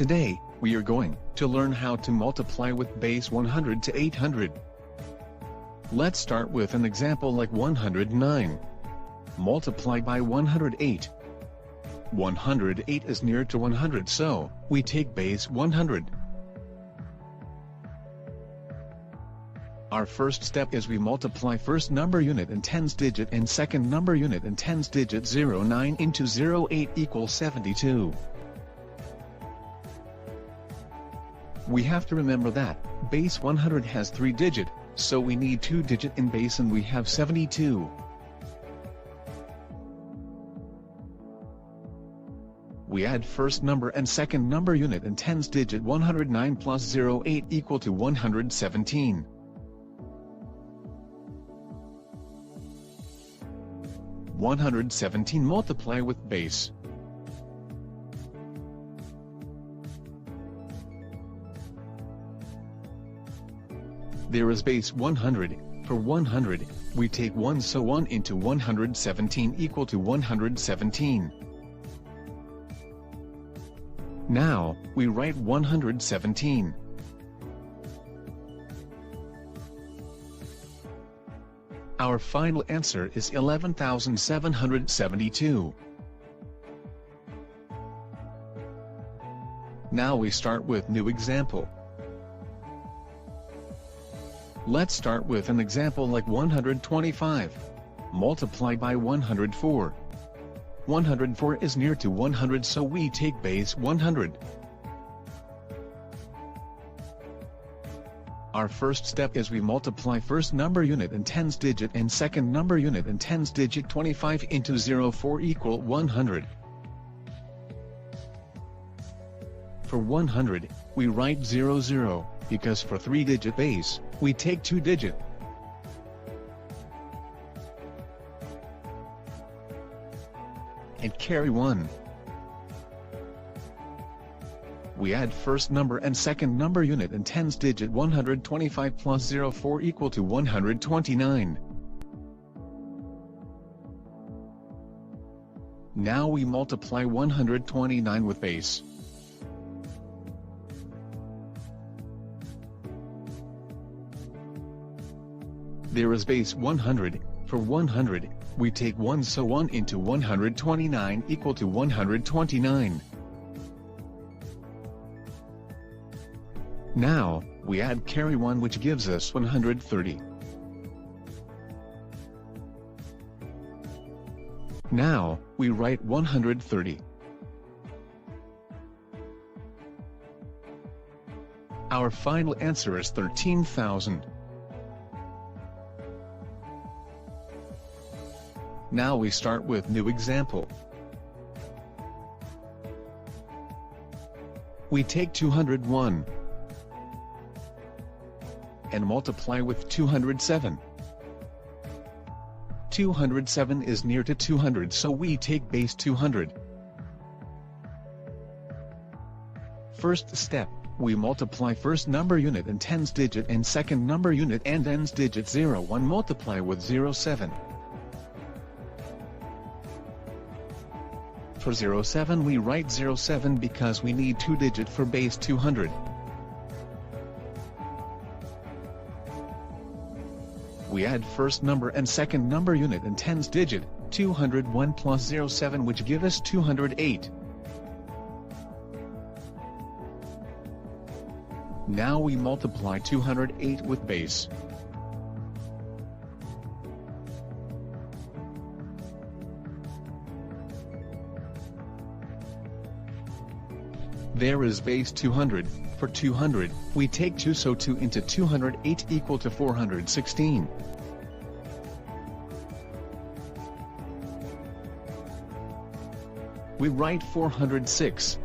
Today, we are going to learn how to multiply with base 100 to 800. Let's start with an example like 109. Multiply by 108. 108 is near to 100, so we take base 100. Our first step is we multiply first number unit and tens digit and second number unit and tens digit. 09 into 08 equals 72. We have to remember that base 100 has 3 digit, so we need 2 digit in base and we have 72. We add first number and second number unit and tens digit. 109 plus 08 equal to 117. (117) multiply with base. There is base 100. For 100, we take 1, so 1 into 117 equal to 117. Now, we write 117. Our final answer is 11,772. Now we start with new example. Let's start with an example like 125. Multiply by 104. 104 is near to 100, so we take base 100. Our first step is we multiply first number unit and tens digit and second number unit and tens digit. 25 into 04 equal 100. For 100, we write 00, because for 3 digit base, we take 2 digit. And carry 1. We add first number and second number unit and tens digit. 125 plus 04 equal to 129. Now we multiply 129 with base. There is base 100. For 100, we take 1, so 1 into 129 equal to 129. Now, we add carry 1, which gives us 130. Now, we write 130. Our final answer is 13,000. Now we start with new example. We take 201 and multiply with 207. 207 is near to 200, so we take base 200. First step, we multiply first number unit and tens digit and second number unit and ends digit. 01 multiply with 07. For 07 we write 07 because we need 2 digit for base 200. We add first number and second number unit and tens digit. 201 plus 07, which give us 208. Now we multiply 208 with base. There is base 200. For 200, we take 2, so 2 into 208 equal to 416. We write 406.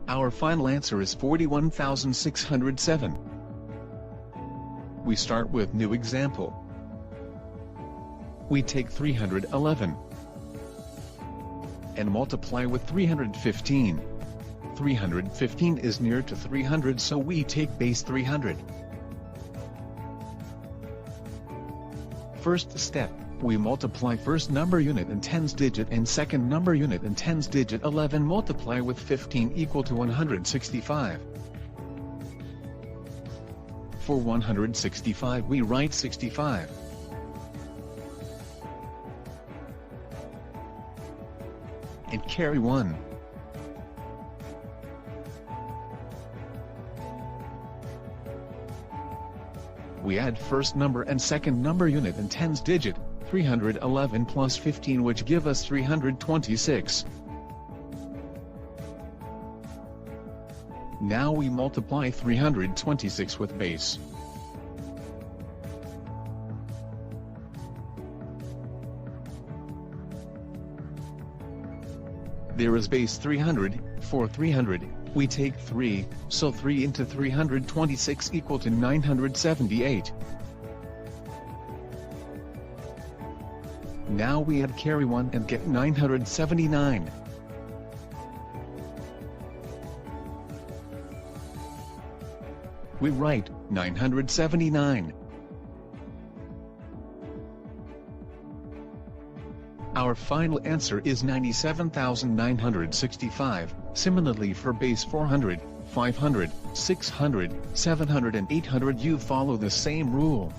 Our final answer is 41,607. We start with new example. We take 311 and multiply with 315. 315 is near to 300, so we take base 300. First step, We multiply first number unit and tens digit and second number unit and tens digit. 11 multiply with 15 equal to 165. For 165 we write 65. And carry 1. We add first number and second number unit and tens digit, 311 plus 15, which give us 326. Now we multiply 326 with base. There is base 300, for 300, we take 3, so 3 into 326 equal to 978. Now we add carry 1 and get 979. We write 979. Our final answer is 97,965. Similarly for base 400, 500, 600, 700 and 800 you follow the same rule.